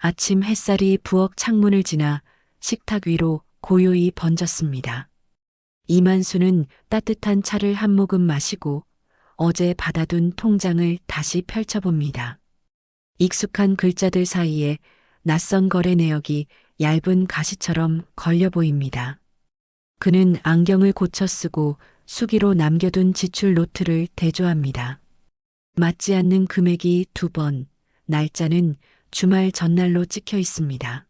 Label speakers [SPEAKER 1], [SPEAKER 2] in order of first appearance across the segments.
[SPEAKER 1] 아침 햇살이 부엌 창문을 지나 식탁 위로 고요히 번졌습니다. 이만수는 따뜻한 차를 한 모금 마시고 어제 받아둔 통장을 다시 펼쳐봅니다. 익숙한 글자들 사이에 낯선 거래 내역이 얇은 가시처럼 걸려 보입니다. 그는 안경을 고쳐 쓰고 수기로 남겨둔 지출 노트를 대조합니다. 맞지 않는 금액이 2번, 날짜는 주말 전날로 찍혀 있습니다.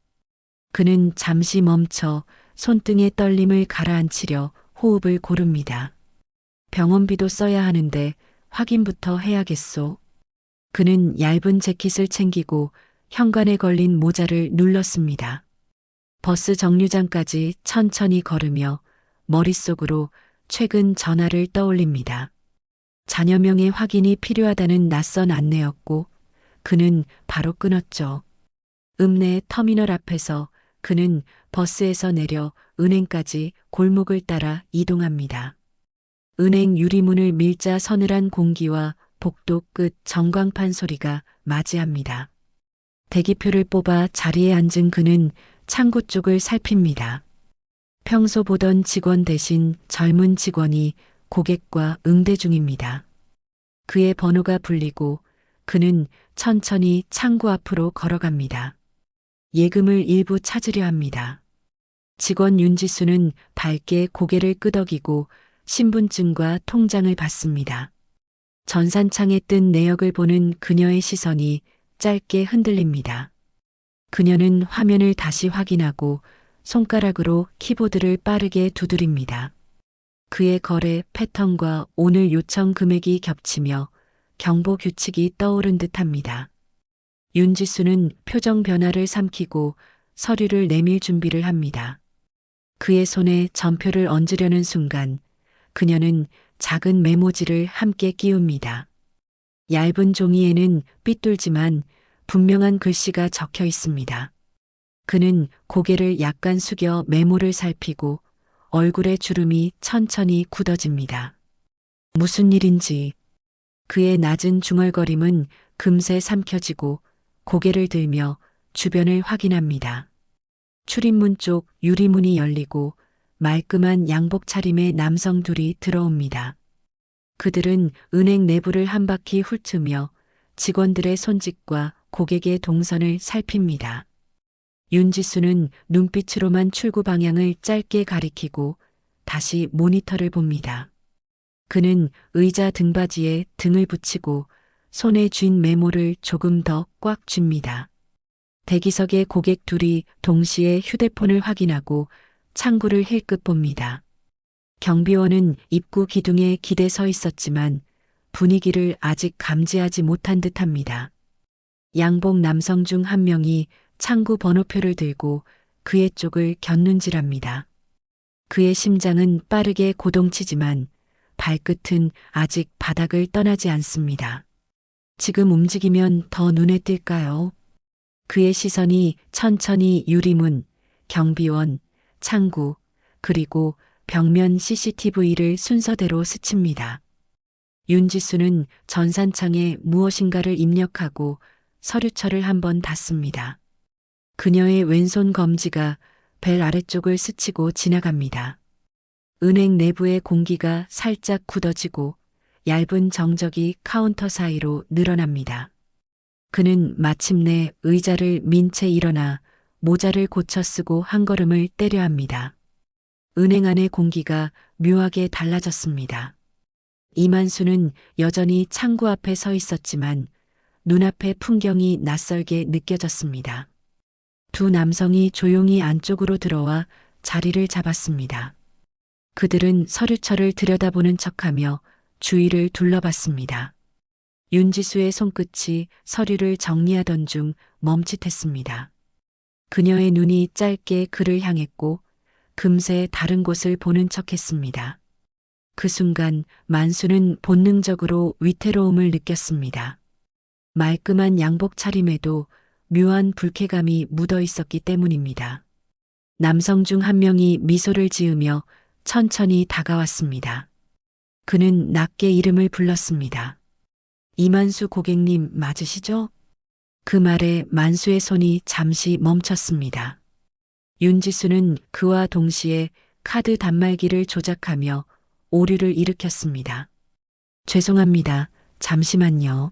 [SPEAKER 1] 그는 잠시 멈춰 손등의 떨림을 가라앉히려 호흡을 고릅니다. 병원비도 써야 하는데 확인부터 해야겠소. 그는 얇은 재킷을 챙기고 현관에 걸린 모자를 눌렀습니다. 버스 정류장까지 천천히 걸으며 머릿속으로 최근 전화를 떠올립니다. 자녀명의 확인이 필요하다는 낯선 안내였고 그는 바로 끊었죠. 읍내 터미널 앞에서 그는 버스에서 내려 은행까지 골목을 따라 이동합니다. 은행 유리문을 밀자 서늘한 공기와 복도 끝 전광판 소리가 맞이합니다. 대기표를 뽑아 자리에 앉은 그는 창구 쪽을 살핍니다. 평소 보던 직원 대신 젊은 직원이 고객과 응대 중입니다. 그의 번호가 불리고 그는 천천히 창구 앞으로 걸어갑니다. 예금을 일부 찾으려 합니다. 직원 윤지수는 밝게 고개를 끄덕이고 신분증과 통장을 받습니다. 전산창에 뜬 내역을 보는 그녀의 시선이 짧게 흔들립니다. 그녀는 화면을 다시 확인하고 손가락으로 키보드를 빠르게 두드립니다. 그의 거래 패턴과 오늘 요청 금액이 겹치며 경보 규칙이 떠오른 듯합니다. 윤지수는 표정 변화를 삼키고 서류를 내밀 준비를 합니다. 그의 손에 전표를 얹으려는 순간 그녀는 작은 메모지를 함께 끼웁니다. 얇은 종이에는 삐뚤지만 분명한 글씨가 적혀 있습니다. 그는 고개를 약간 숙여 메모를 살피고 얼굴의 주름이 천천히 굳어집니다. 무슨 일인지 그의 낮은 중얼거림은 금세 삼켜지고 고개를 들며 주변을 확인합니다. 출입문 쪽 유리문이 열리고 말끔한 양복 차림의 남성 둘이 들어옵니다. 그들은 은행 내부를 한 바퀴 훑으며 직원들의 손짓과 고객의 동선을 살핍니다. 윤지수는 눈빛으로만 출구 방향을 짧게 가리키고 다시 모니터를 봅니다. 그는 의자 등받이에 등을 붙이고 손에 쥔 메모를 조금 더 꽉 쥡니다. 대기석의 고객 둘이 동시에 휴대폰을 확인하고 창구를 힐끗 봅니다. 경비원은 입구 기둥에 기대 서 있었지만 분위기를 아직 감지하지 못한 듯합니다. 양복 남성 중 한 명이 창구 번호표를 들고 그의 쪽을 곁눈질합니다. 그의 심장은 빠르게 고동치지만 발끝은 아직 바닥을 떠나지 않습니다. 지금 움직이면 더 눈에 띌까요? 그의 시선이 천천히 유리문, 경비원, 창구, 그리고 벽면 CCTV를 순서대로 스칩니다. 윤지수는 전산창에 무엇인가를 입력하고 서류철을 한번 닫습니다. 그녀의 왼손 검지가 벨 아래쪽을 스치고 지나갑니다. 은행 내부의 공기가 살짝 굳어지고 얇은 정적이 카운터 사이로 늘어납니다. 그는 마침내 의자를 민 채 일어나 모자를 고쳐 쓰고 한 걸음을 떼려 합니다. 은행 안의 공기가 묘하게 달라졌습니다. 이만수는 여전히 창구 앞에 서 있었지만 눈앞의 풍경이 낯설게 느껴졌습니다. 두 남성이 조용히 안쪽으로 들어와 자리를 잡았습니다. 그들은 서류철을 들여다보는 척하며 주위를 둘러봤습니다. 윤지수의 손끝이 서류를 정리하던 중 멈칫했습니다. 그녀의 눈이 짧게 그를 향했고 금세 다른 곳을 보는 척했습니다. 그 순간 만수는 본능적으로 위태로움을 느꼈습니다. 말끔한 양복 차림에도 묘한 불쾌감이 묻어 있었기 때문입니다. 남성 중 한 명이 미소를 지으며 천천히 다가왔습니다. 그는 낮게 이름을 불렀습니다. 이만수 고객님 맞으시죠? 그 말에 만수의 손이 잠시 멈췄습니다. 윤지수는 그와 동시에 카드 단말기를 조작하며 오류를 일으켰습니다. 죄송합니다. 잠시만요.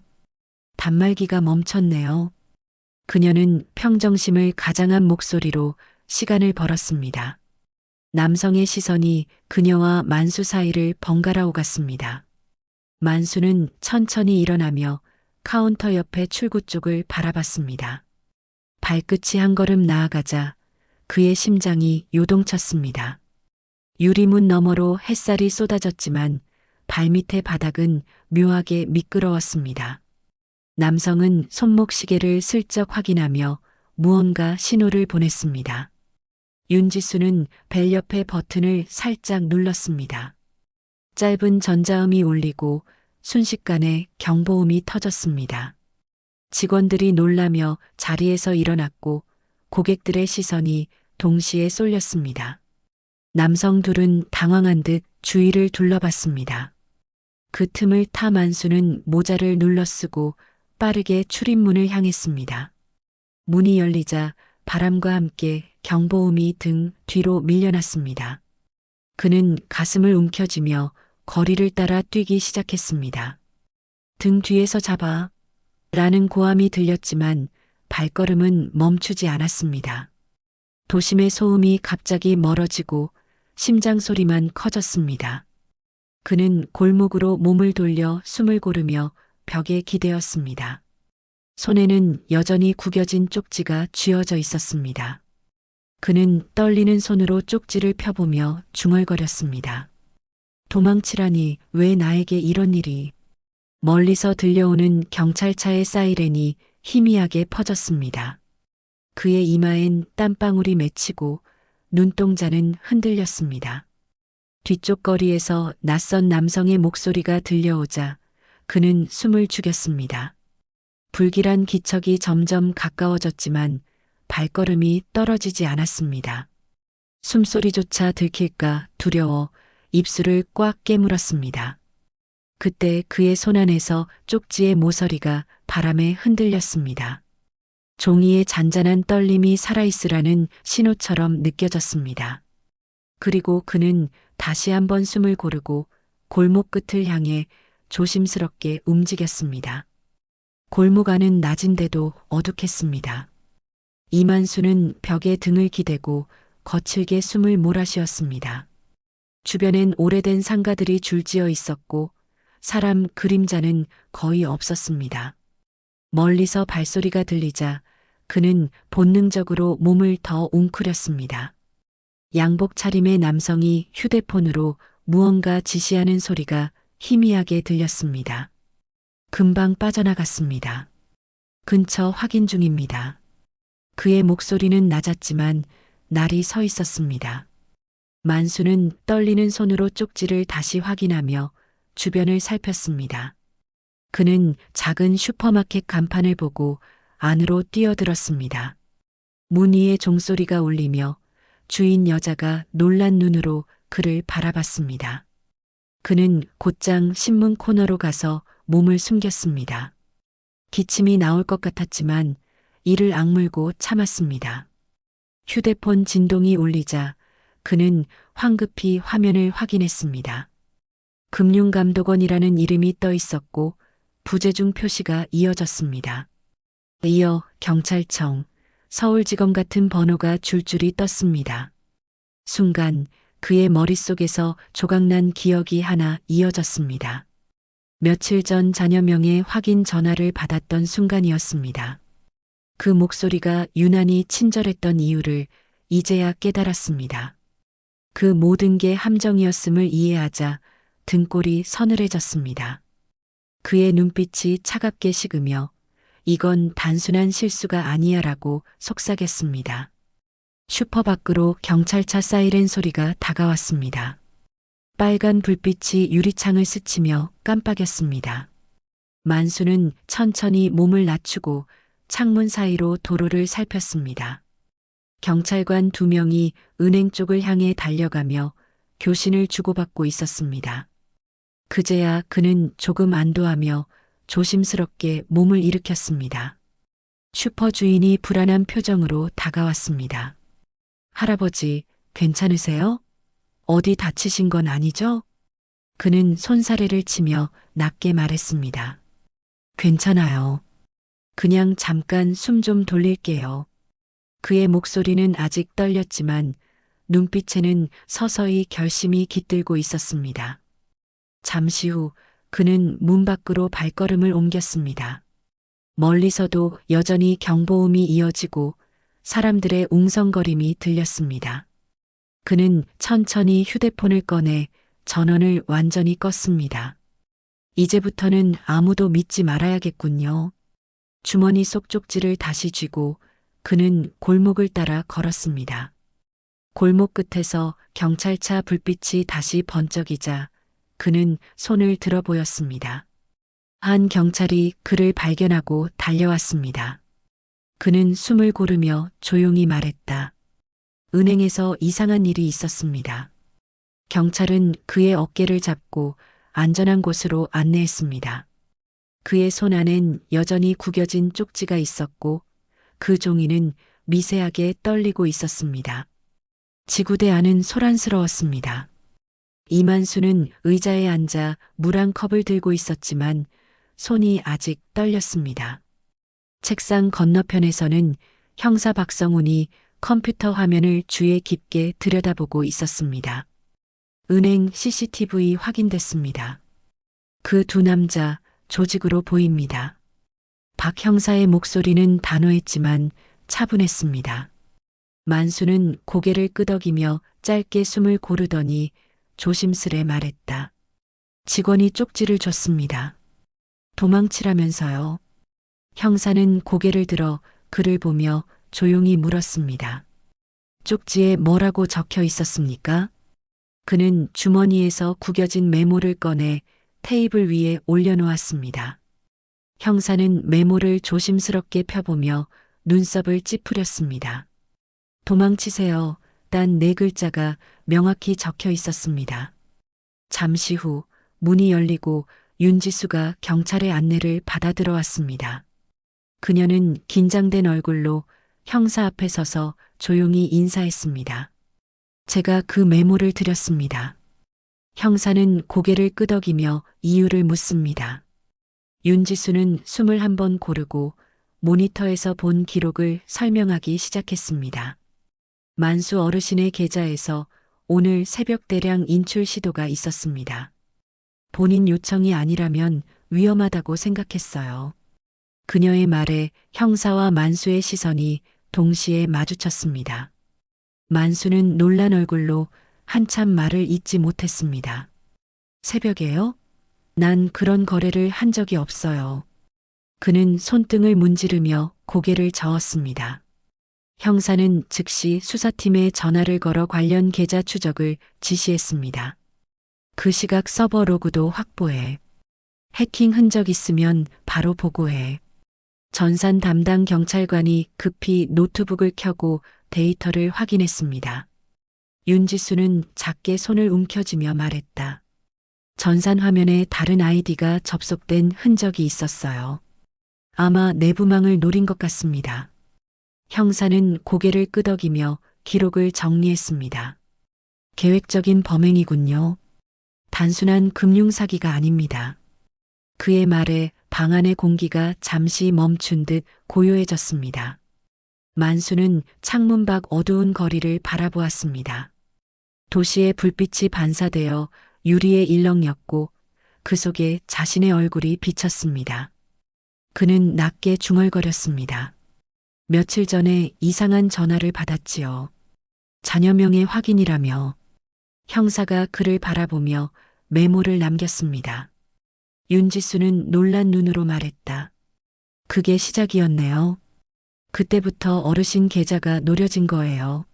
[SPEAKER 1] 단말기가 멈췄네요. 그녀는 평정심을 가장한 목소리로 시간을 벌었습니다. 남성의 시선이 그녀와 만수 사이를 번갈아 오갔습니다. 만수는 천천히 일어나며 카운터 옆에 출구 쪽을 바라봤습니다. 발끝이 한 걸음 나아가자 그의 심장이 요동쳤습니다. 유리문 너머로 햇살이 쏟아졌지만 발밑의 바닥은 묘하게 미끄러웠습니다. 남성은 손목 시계를 슬쩍 확인하며 무언가 신호를 보냈습니다. 윤지수는 벨 옆의 버튼을 살짝 눌렀습니다. 짧은 전자음이 울리고 순식간에 경보음이 터졌습니다. 직원들이 놀라며 자리에서 일어났고 고객들의 시선이 동시에 쏠렸습니다. 남성 둘은 당황한 듯 주위를 둘러봤습니다. 그 틈을 타 만수는 모자를 눌러쓰고 빠르게 출입문을 향했습니다. 문이 열리자 바람과 함께 경보음이 등 뒤로 밀려났습니다. 그는 가슴을 움켜쥐며 거리를 따라 뛰기 시작했습니다. 등 뒤에서 잡아 라는 고함이 들렸지만 발걸음은 멈추지 않았습니다. 도심의 소음이 갑자기 멀어지고 심장 소리만 커졌습니다. 그는 골목으로 몸을 돌려 숨을 고르며 벽에 기대었습니다. 손에는 여전히 구겨진 쪽지가 쥐어져 있었습니다. 그는 떨리는 손으로 쪽지를 펴보며 중얼거렸습니다. 도망치라니 왜 나에게 이런 일이. 멀리서 들려오는 경찰차의 사이렌이 희미하게 퍼졌습니다. 그의 이마엔 땀방울이 맺히고 눈동자는 흔들렸습니다. 뒤쪽 거리에서 낯선 남성의 목소리가 들려오자 그는 숨을 죽였습니다. 불길한 기척이 점점 가까워졌지만 발걸음이 떨어지지 않았습니다. 숨소리조차 들킬까 두려워 입술을 꽉 깨물었습니다. 그때 그의 손 안에서 쪽지의 모서리가 바람에 흔들렸습니다. 종이의 잔잔한 떨림이 살아있으라는 신호처럼 느껴졌습니다. 그리고 그는 다시 한번 숨을 고르고 골목 끝을 향해 조심스럽게 움직였습니다. 골목 안은 낮인데도 어둑했습니다. 이만수는 벽에 등을 기대고 거칠게 숨을 몰아쉬었습니다. 주변엔 오래된 상가들이 줄지어 있었고 사람 그림자는 거의 없었습니다. 멀리서 발소리가 들리자 그는 본능적으로 몸을 더 웅크렸습니다. 양복 차림의 남성이 휴대폰으로 무언가 지시하는 소리가 희미하게 들렸습니다. 금방 빠져나갔습니다. 근처 확인 중입니다. 그의 목소리는 낮았지만 날이 서 있었습니다. 만수는 떨리는 손으로 쪽지를 다시 확인하며 주변을 살폈습니다. 그는 작은 슈퍼마켓 간판을 보고 안으로 뛰어들었습니다. 문 위에 종소리가 울리며 주인 여자가 놀란 눈으로 그를 바라봤습니다. 그는 곧장 신문 코너로 가서 몸을 숨겼습니다. 기침이 나올 것 같았지만 이를 악물고 참았습니다. 휴대폰 진동이 울리자 그는 황급히 화면을 확인했습니다. 금융감독원이라는 이름이 떠 있었고 부재중 표시가 이어졌습니다. 이어 경찰청, 서울지검 같은 번호가 줄줄이 떴습니다. 순간 그의 머릿속에서 조각난 기억이 하나 이어졌습니다. 며칠 전 자녀명의 확인 전화를 받았던 순간이었습니다. 그 목소리가 유난히 친절했던 이유를 이제야 깨달았습니다. 그 모든 게 함정이었음을 이해하자 등골이 서늘해졌습니다. 그의 눈빛이 차갑게 식으며 이건 단순한 실수가 아니야라고 속삭였습니다. 슈퍼 밖으로 경찰차 사이렌 소리가 다가왔습니다. 빨간 불빛이 유리창을 스치며 깜빡였습니다. 만수는 천천히 몸을 낮추고 창문 사이로 도로를 살폈습니다. 경찰관 2명이 은행 쪽을 향해 달려가며 교신을 주고받고 있었습니다. 그제야 그는 조금 안도하며 조심스럽게 몸을 일으켰습니다. 슈퍼 주인이 불안한 표정으로 다가왔습니다. 할아버지, 괜찮으세요? 어디 다치신 건 아니죠? 그는 손사래를 치며 낮게 말했습니다. 괜찮아요. 그냥 잠깐 숨 좀 돌릴게요. 그의 목소리는 아직 떨렸지만 눈빛에는 서서히 결심이 깃들고 있었습니다. 잠시 후 그는 문 밖으로 발걸음을 옮겼습니다. 멀리서도 여전히 경보음이 이어지고 사람들의 웅성거림이 들렸습니다. 그는 천천히 휴대폰을 꺼내 전원을 완전히 껐습니다. 이제부터는 아무도 믿지 말아야겠군요. 주머니 속 쪽지를 다시 쥐고 그는 골목을 따라 걸었습니다. 골목 끝에서 경찰차 불빛이 다시 번쩍이자 그는 손을 들어 보였습니다. 한 경찰이 그를 발견하고 달려왔습니다. 그는 숨을 고르며 조용히 말했다. 은행에서 이상한 일이 있었습니다. 경찰은 그의 어깨를 잡고 안전한 곳으로 안내했습니다. 그의 손 안엔 여전히 구겨진 쪽지가 있었고 그 종이는 미세하게 떨리고 있었습니다. 지구대 안은 소란스러웠습니다. 이만수는 의자에 앉아 물 한 컵을 들고 있었지만 손이 아직 떨렸습니다. 책상 건너편에서는 형사 박성훈이 컴퓨터 화면을 주의 깊게 들여다보고 있었습니다. 은행 CCTV 확인됐습니다. 그 두 남자 조직으로 보입니다. 박 형사의 목소리는 단호했지만 차분했습니다. 만수는 고개를 끄덕이며 짧게 숨을 고르더니 조심스레 말했다. 직원이 쪽지를 줬습니다. 도망치라면서요. 형사는 고개를 들어 그를 보며 조용히 물었습니다. 쪽지에 뭐라고 적혀 있었습니까? 그는 주머니에서 구겨진 메모를 꺼내 테이블 위에 올려놓았습니다. 형사는 메모를 조심스럽게 펴보며 눈썹을 찌푸렸습니다. 도망치세요. 단 4글자가 명확히 적혀 있었습니다. 잠시 후 문이 열리고 윤지수가 경찰의 안내를 받아 들어왔습니다. 그녀는 긴장된 얼굴로 형사 앞에 서서 조용히 인사했습니다. 제가 그 메모를 드렸습니다. 형사는 고개를 끄덕이며 이유를 묻습니다. 윤지수는 숨을 한번 고르고 모니터에서 본 기록을 설명하기 시작했습니다. 만수 어르신의 계좌에서 오늘 새벽대량 인출 시도가 있었습니다. 본인 요청이 아니라면 위험하다고 생각했어요. 그녀의 말에 형사와 만수의 시선이 동시에 마주쳤습니다. 만수는 놀란 얼굴로 한참 말을 잇지 못했습니다. 새벽에요? 난 그런 거래를 한 적이 없어요. 그는 손등을 문지르며 고개를 저었습니다. 형사는 즉시 수사팀에 전화를 걸어 관련 계좌 추적을 지시했습니다. 그 시각 서버 로그도 확보해. 해킹 흔적 있으면 바로 보고해. 전산 담당 경찰관이 급히 노트북을 켜고 데이터를 확인했습니다. 윤지수는 작게 손을 움켜쥐며 말했다. 전산 화면에 다른 아이디가 접속된 흔적이 있었어요. 아마 내부망을 노린 것 같습니다. 형사는 고개를 끄덕이며 기록을 정리했습니다. 계획적인 범행이군요. 단순한 금융사기가 아닙니다. 그의 말에 방 안의 공기가 잠시 멈춘 듯 고요해졌습니다. 만수는 창문 밖 어두운 거리를 바라보았습니다. 도시의 불빛이 반사되어 유리에 일렁였고 그 속에 자신의 얼굴이 비쳤습니다. 그는 낮게 중얼거렸습니다. 며칠 전에 이상한 전화를 받았지요. 자녀명의 확인이라며. 형사가 그를 바라보며 메모를 남겼습니다. 윤지수는 놀란 눈으로 말했다. 그게 시작이었네요. 그때부터 어르신 계좌가 노려진 거예요.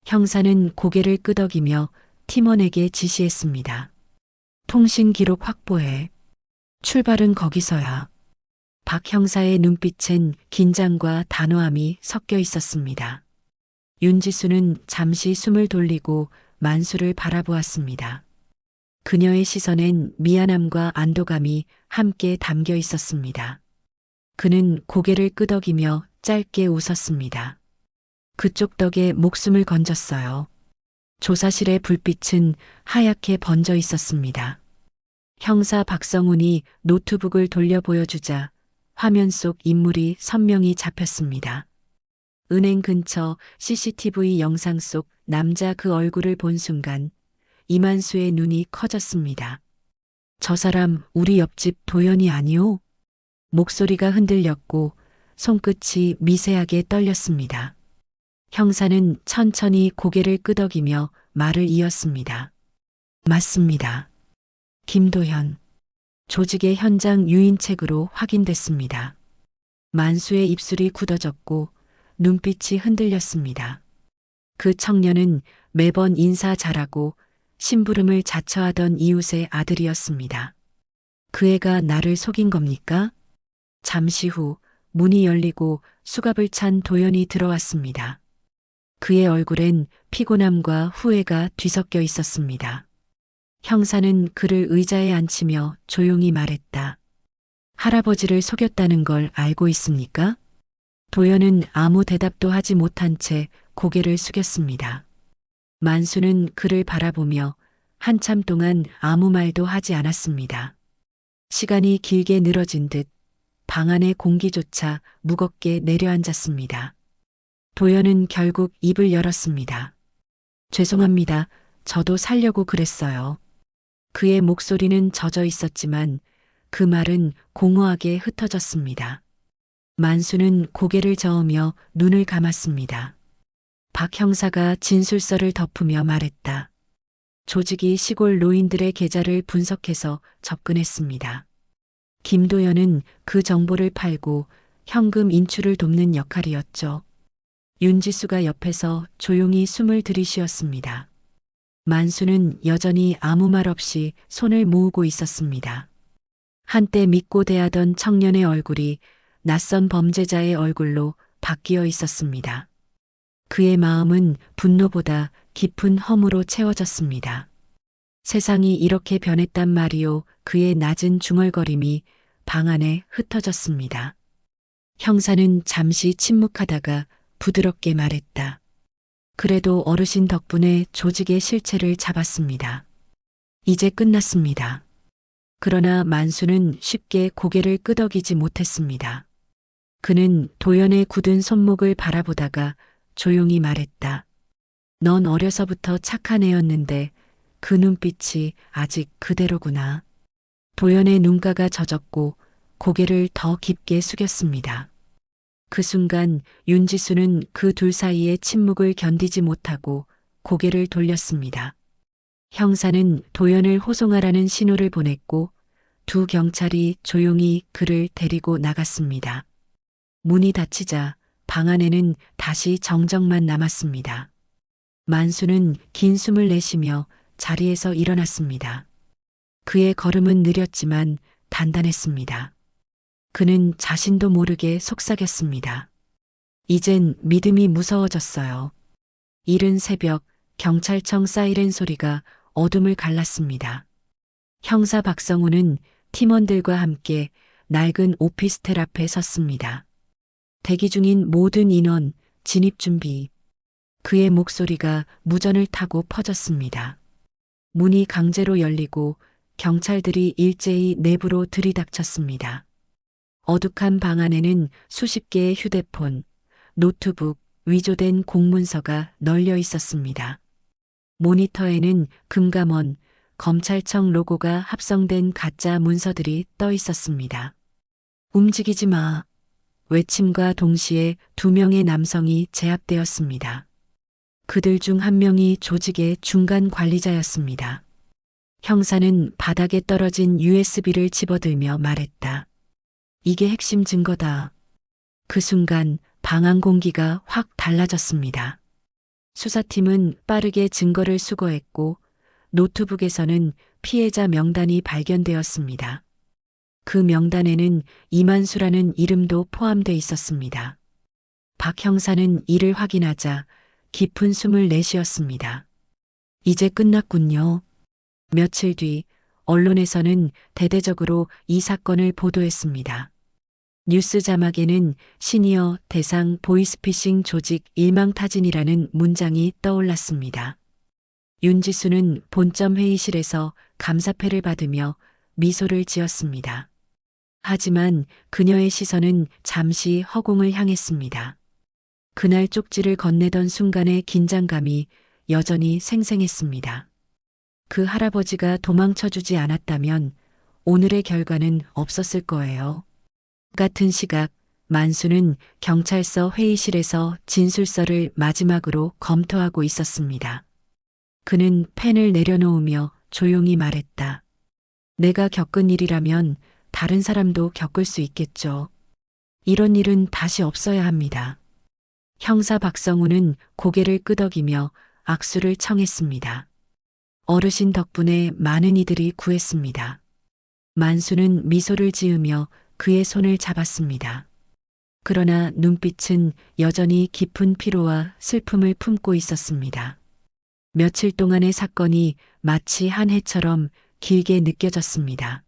[SPEAKER 1] 형사는 고개를 끄덕이며 팀원에게 지시했습니다. 통신 기록 확보해. 출발은 거기서야. 박 형사의 눈빛엔 긴장과 단호함이 섞여 있었습니다. 윤지수는 잠시 숨을 돌리고 만수를 바라보았습니다. 그녀의 시선엔 미안함과 안도감이 함께 담겨 있었습니다. 그는 고개를 끄덕이며 짧게 웃었습니다. 그쪽 덕에 목숨을 건졌어요. 조사실의 불빛은 하얗게 번져 있었습니다. 형사 박성훈이 노트북을 돌려 보여주자 화면 속 인물이 선명히 잡혔습니다. 은행 근처 CCTV 영상 속 남자 그 얼굴을 본 순간 이만수의 눈이 커졌습니다. 저 사람 우리 옆집 도연이 아니오? 목소리가 흔들렸고 손끝이 미세하게 떨렸습니다. 형사는 천천히 고개를 끄덕이며 말을 이었습니다. 맞습니다. 김도현. 조직의 현장 유인책으로 확인됐습니다. 만수의 입술이 굳어졌고 눈빛이 흔들렸습니다. 그 청년은 매번 인사 잘하고 심부름을 자처하던 이웃의 아들이었습니다. 그 애가 나를 속인 겁니까? 잠시 후 문이 열리고 수갑을 찬 도연이 들어왔습니다. 그의 얼굴엔 피곤함과 후회가 뒤섞여 있었습니다. 형사는 그를 의자에 앉히며 조용히 말했다. 할아버지를 속였다는 걸 알고 있습니까? 도연은 아무 대답도 하지 못한 채 고개를 숙였습니다. 만수는 그를 바라보며 한참 동안 아무 말도 하지 않았습니다. 시간이 길게 늘어진 듯 방 안의 공기조차 무겁게 내려앉았습니다. 도연은 결국 입을 열었습니다. 죄송합니다. 저도 살려고 그랬어요. 그의 목소리는 젖어 있었지만 그 말은 공허하게 흩어졌습니다. 만수는 고개를 저으며 눈을 감았습니다. 박 형사가 진술서를 덮으며 말했다. 조직이 시골 노인들의 계좌를 분석해서 접근했습니다. 김도연은 그 정보를 팔고 현금 인출을 돕는 역할이었죠. 윤지수가 옆에서 조용히 숨을 들이쉬었습니다. 만수는 여전히 아무 말 없이 손을 모으고 있었습니다. 한때 믿고 대하던 청년의 얼굴이 낯선 범죄자의 얼굴로 바뀌어 있었습니다. 그의 마음은 분노보다 깊은 허무로 채워졌습니다. 세상이 이렇게 변했단 말이오. 그의 낮은 중얼거림이 방 안에 흩어졌습니다. 형사는 잠시 침묵하다가 부드럽게 말했다. 그래도 어르신 덕분에 조직의 실체를 잡았습니다. 이제 끝났습니다. 그러나 만수는 쉽게 고개를 끄덕이지 못했습니다. 그는 도연의 굳은 손목을 바라보다가 조용히 말했다. 넌 어려서부터 착한 애였는데 그 눈빛이 아직 그대로구나. 도연의 눈가가 젖었고 고개를 더 깊게 숙였습니다. 그 순간 윤지수는 그 둘 사이의 침묵을 견디지 못하고 고개를 돌렸습니다. 형사는 도연을 호송하라는 신호를 보냈고 두 경찰이 조용히 그를 데리고 나갔습니다. 문이 닫히자 방 안에는 다시 정적만 남았습니다. 만수는 긴 숨을 내쉬며 자리에서 일어났습니다. 그의 걸음은 느렸지만 단단했습니다. 그는 자신도 모르게 속삭였습니다. 이젠 믿음이 무서워졌어요. 이른 새벽 경찰청 사이렌 소리가 어둠을 갈랐습니다. 형사 박성우는 팀원들과 함께 낡은 오피스텔 앞에 섰습니다. 대기 중인 모든 인원 진입 준비. 그의 목소리가 무전을 타고 퍼졌습니다. 문이 강제로 열리고 경찰들이 일제히 내부로 들이닥쳤습니다. 어둑한 방 안에는 수십 개의 휴대폰, 노트북, 위조된 공문서가 널려 있었습니다. 모니터에는 금감원, 검찰청 로고가 합성된 가짜 문서들이 떠 있었습니다. 움직이지 마. 외침과 동시에 두 명의 남성이 제압되었습니다. 그들 중 한 명이 조직의 중간 관리자였습니다. 형사는 바닥에 떨어진 USB를 집어들며 말했다. 이게 핵심 증거다. 그 순간 방 안 공기가 확 달라졌습니다. 수사팀은 빠르게 증거를 수거했고 노트북에서는 피해자 명단이 발견되었습니다. 그 명단에는 이만수라는 이름도 포함돼 있었습니다. 박 형사는 이를 확인하자 깊은 숨을 내쉬었습니다. 이제 끝났군요. 며칠 뒤 언론에서는 대대적으로 이 사건을 보도했습니다. 뉴스 자막에는 시니어 대상 보이스피싱 조직 일망타진이라는 문장이 떠올랐습니다. 윤지수는 본점 회의실에서 감사패를 받으며 미소를 지었습니다. 하지만 그녀의 시선은 잠시 허공을 향했습니다. 그날 쪽지를 건네던 순간의 긴장감이 여전히 생생했습니다. 그 할아버지가 도망쳐주지 않았다면 오늘의 결과는 없었을 거예요. 같은 시각 만수는 경찰서 회의실에서 진술서를 마지막으로 검토하고 있었습니다. 그는 펜을 내려놓으며 조용히 말했다. 내가 겪은 일이라면 다른 사람도 겪을 수 있겠죠. 이런 일은 다시 없어야 합니다. 형사 박성우는 고개를 끄덕이며 악수를 청했습니다. 어르신 덕분에 많은 이들이 구했습니다. 만수는 미소를 지으며 그의 손을 잡았습니다. 그러나 눈빛은 여전히 깊은 피로와 슬픔을 품고 있었습니다. 며칠 동안의 사건이 마치 한 해처럼 길게 느껴졌습니다.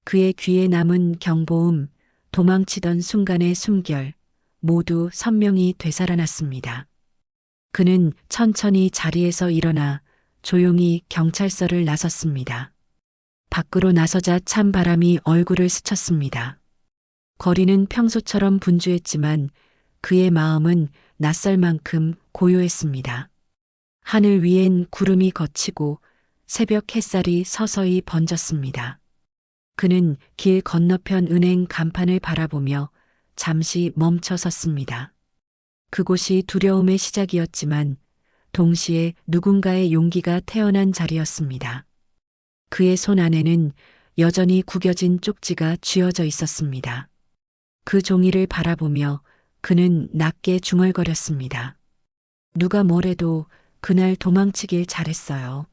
[SPEAKER 1] 그의 귀에 남은 경보음, 도망치던 순간의 숨결, 모두 선명히 되살아났습니다. 그는 천천히 자리에서 일어나 조용히 경찰서를 나섰습니다. 밖으로 나서자 찬 바람이 얼굴을 스쳤습니다. 거리는 평소처럼 분주했지만 그의 마음은 낯설 만큼 고요했습니다. 하늘 위엔 구름이 걷히고 새벽 햇살이 서서히 번졌습니다. 그는 길 건너편 은행 간판을 바라보며 잠시 멈춰 섰습니다. 그곳이 두려움의 시작이었지만 동시에 누군가의 용기가 태어난 자리였습니다. 그의 손 안에는 여전히 구겨진 쪽지가 쥐어져 있었습니다. 그 종이를 바라보며 그는 낮게 중얼거렸습니다. 누가 뭐래도 그날 도망치길 잘했어요.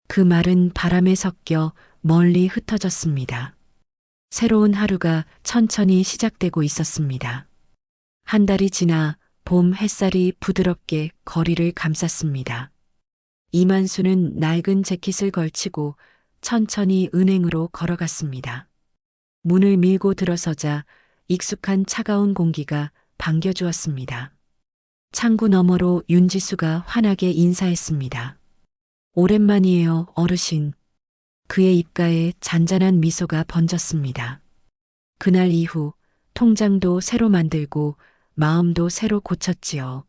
[SPEAKER 1] 그 말은 바람에 섞여 멀리 흩어졌습니다. 새로운 하루가 천천히 시작되고 있었습니다. 한 달이 지나 봄 햇살이 부드럽게 거리를 감쌌습니다. 이만수는 낡은 재킷을 걸치고 천천히 은행으로 걸어갔습니다. 문을 밀고 들어서자 익숙한 차가운 공기가 반겨주었습니다. 창구 너머로 윤지수가 환하게 인사했습니다. 오랜만이에요, 어르신. 그의 입가에 잔잔한 미소가 번졌습니다. 그날 이후 통장도 새로 만들고 마음도 새로 고쳤지요.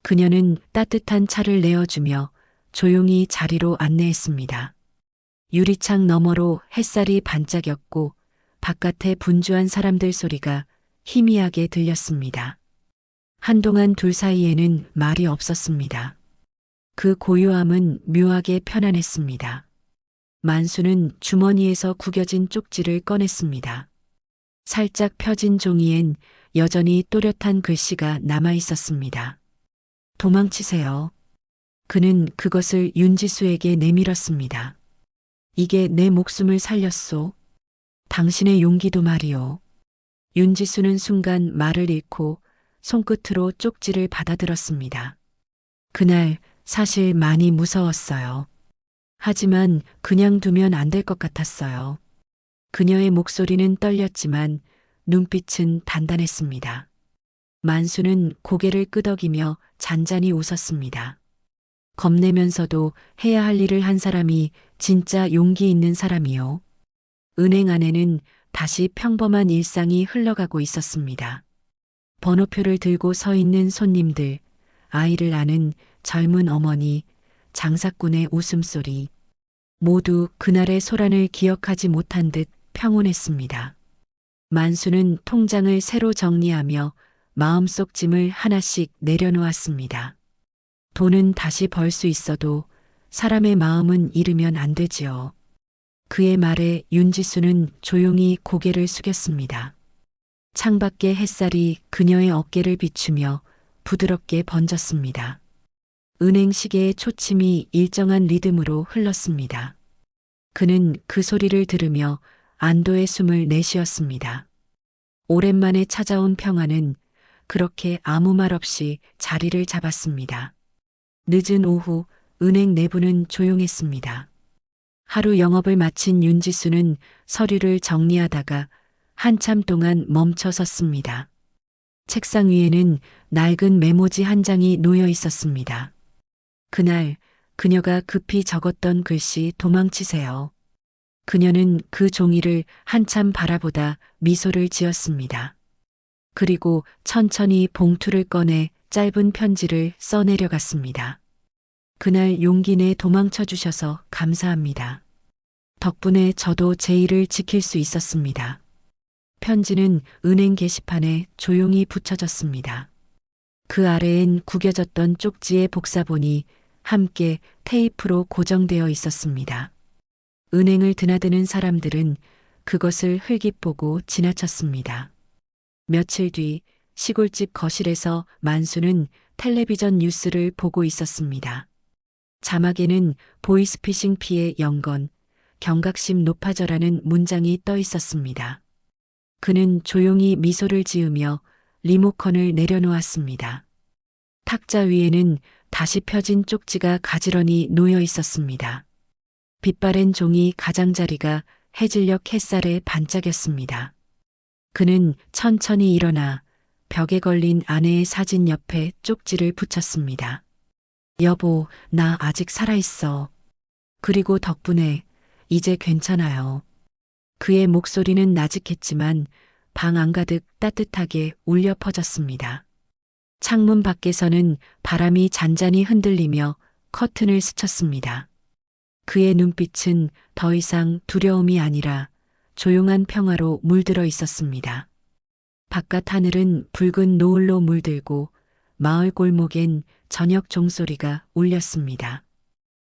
[SPEAKER 1] 그녀는 따뜻한 차를 내어주며 조용히 자리로 안내했습니다. 유리창 너머로 햇살이 반짝였고 바깥에 분주한 사람들 소리가 희미하게 들렸습니다. 한동안 둘 사이에는 말이 없었습니다. 그 고요함은 묘하게 편안했습니다. 만수는 주머니에서 구겨진 쪽지를 꺼냈습니다. 살짝 펴진 종이엔 여전히 또렷한 글씨가 남아 있었습니다. 도망치세요. 그는 그것을 윤지수에게 내밀었습니다. 이게 내 목숨을 살렸소. 당신의 용기도 말이오. 윤지수는 순간 말을 잃고 손끝으로 쪽지를 받아들었습니다. 그날 사실 많이 무서웠어요. 하지만 그냥 두면 안 될 것 같았어요. 그녀의 목소리는 떨렸지만 눈빛은 단단했습니다. 만수는 고개를 끄덕이며 잔잔히 웃었습니다. 겁내면서도 해야 할 일을 한 사람이 진짜 용기 있는 사람이요. 은행 안에는 다시 평범한 일상이 흘러가고 있었습니다. 번호표를 들고 서 있는 손님들, 아이를 아는 젊은 어머니, 장사꾼의 웃음소리, 모두 그날의 소란을 기억하지 못한 듯 평온했습니다. 만수는 통장을 새로 정리하며 마음속 짐을 하나씩 내려놓았습니다. 돈은 다시 벌 수 있어도 사람의 마음은 잃으면 안 되지요. 그의 말에 윤지수는 조용히 고개를 숙였습니다. 창밖의 햇살이 그녀의 어깨를 비추며 부드럽게 번졌습니다. 은행 시계의 초침이 일정한 리듬으로 흘렀습니다. 그는 그 소리를 들으며 안도의 숨을 내쉬었습니다. 오랜만에 찾아온 평화는 그렇게 아무 말 없이 자리를 잡았습니다. 늦은 오후 은행 내부는 조용했습니다. 하루 영업을 마친 윤지수는 서류를 정리하다가 한참 동안 멈춰 섰습니다. 책상 위에는 낡은 메모지 한 장이 놓여 있었습니다. 그날 그녀가 급히 적었던 글씨 도망치세요. 그녀는 그 종이를 한참 바라보다 미소를 지었습니다. 그리고 천천히 봉투를 꺼내 짧은 편지를 써내려갔습니다. 그날 용기 내 도망쳐 주셔서 감사합니다. 덕분에 저도 제 일을 지킬 수 있었습니다. 편지는 은행 게시판에 조용히 붙여졌습니다. 그 아래엔 구겨졌던 쪽지의 복사본이 함께 테이프로 고정되어 있었습니다. 은행을 드나드는 사람들은 그것을 흘깃보고 지나쳤습니다. 며칠 뒤 시골집 거실에서 만수는 텔레비전 뉴스를 보고 있었습니다. 자막에는 보이스피싱 피해 영건, 경각심 높아져라는 문장이 떠 있었습니다. 그는 조용히 미소를 지으며 리모컨을 내려놓았습니다. 탁자 위에는 다시 펴진 쪽지가 가지런히 놓여 있었습니다. 빛바랜 종이 가장자리가 해질녘 햇살에 반짝였습니다. 그는 천천히 일어나 벽에 걸린 아내의 사진 옆에 쪽지를 붙였습니다. 여보, 나 아직 살아있어. 그리고 덕분에 이제 괜찮아요. 그의 목소리는 나직했지만 방 안가득 따뜻하게 울려 퍼졌습니다. 창문 밖에서는 바람이 잔잔히 흔들리며 커튼을 스쳤습니다. 그의 눈빛은 더 이상 두려움이 아니라 조용한 평화로 물들어 있었습니다. 바깥 하늘은 붉은 노을로 물들고 마을 골목엔 저녁 종소리가 울렸습니다.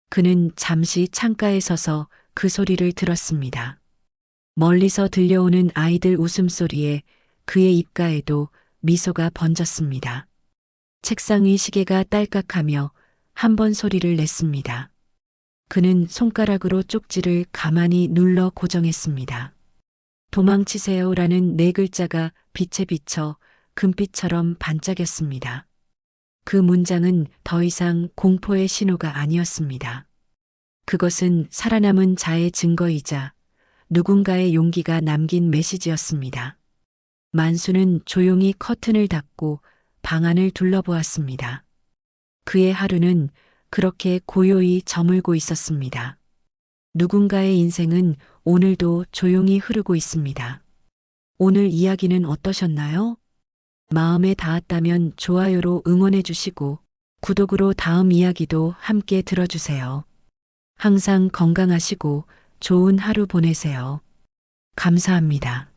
[SPEAKER 1] 그는 잠시 창가에 서서 그 소리를 들었습니다. 멀리서 들려오는 아이들 웃음소리에 그의 입가에도 미소가 번졌습니다. 책상 위 시계가 딸깍하며 한 번 소리를 냈습니다. 그는 손가락으로 쪽지를 가만히 눌러 고정했습니다. 도망치세요라는 네 글자가 빛에 비쳐 금빛처럼 반짝였습니다. 그 문장은 더 이상 공포의 신호가 아니었습니다. 그것은 살아남은 자의 증거이자 누군가의 용기가 남긴 메시지였습니다. 만수는 조용히 커튼을 닫고 방 안을 둘러보았습니다. 그의 하루는 그렇게 고요히 저물고 있었습니다. 누군가의 인생은 오늘도 조용히 흐르고 있습니다. 오늘 이야기는 어떠셨나요? 마음에 닿았다면 좋아요로 응원해 주시고 구독으로 다음 이야기도 함께 들어주세요. 항상 건강하시고 좋은 하루 보내세요. 감사합니다.